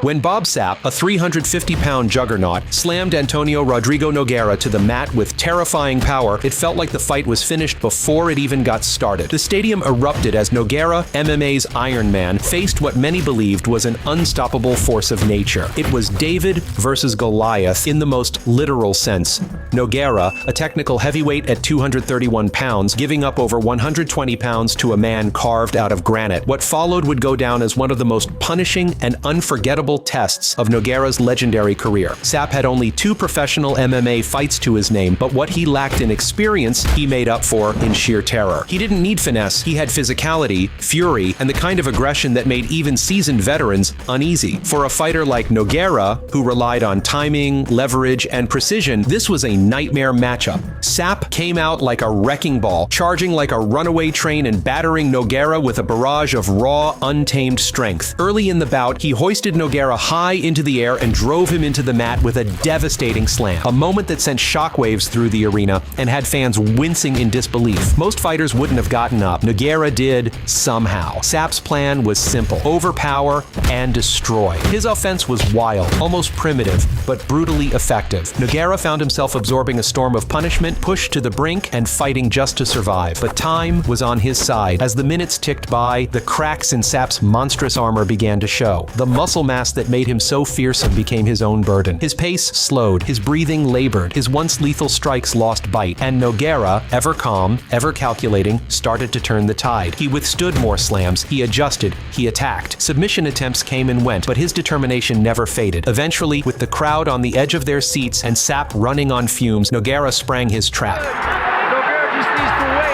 When Bob Sapp, a 350-pound juggernaut, slammed Antonio Rodrigo Nogueira to the mat with terrifying power, it felt like the fight was finished before it even got started. The stadium erupted as Nogueira, MMA's Iron Man, faced what many believed was an unstoppable force of nature. It was David versus Goliath in the most literal sense. Nogueira, a technical heavyweight at 231 pounds, giving up over 120 pounds to a man carved out of granite. What followed would go down as one of the most punishing and unforgettable tests of Nogueira's legendary career. Sapp had only 2 professional MMA fights to his name, but what he lacked in experience, he made up for in sheer terror. He didn't need finesse, he had physicality, fury, and the kind of aggression that made even seasoned veterans uneasy. For a fighter like Nogueira, who relied on timing, leverage, and precision, this was a nightmare matchup. Sapp came out like a wrecking ball, charging like a runaway train and battering Nogueira with a barrage of raw, untamed strength. Early in the bout, he hoisted Nogueira high into the air and drove him into the mat with a devastating slam, a moment that sent shockwaves through the arena and had fans wincing in disbelief. Most fighters wouldn't have gotten up. Nogueira did somehow. Sapp's plan was simple: overpower and destroy. His offense was wild, almost primitive, but brutally effective. Nogueira found himself absorbing a storm of punishment, pushed to the brink, and fighting just to survive. But time was on his side. As the minutes ticked by, the cracks in Sapp's monstrous armor began to show. The muscle mass that made him so fearsome became his own burden. His pace slowed, his breathing labored, his once lethal strikes lost bite, and Nogueira, ever calm, ever calculating, started to turn the tide. He withstood more slams, he adjusted, he attacked. Submission attempts came and went, but his determination never faded. Eventually, with the crowd on the edge of their seats and Sapp running on fumes, Nogueira sprang his trap. Nogueira just needs to wait.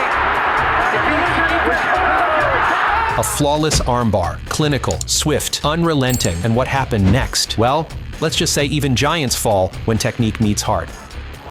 A flawless armbar, clinical, swift, unrelenting. And what happened next? Well, let's just say even giants fall when technique meets heart.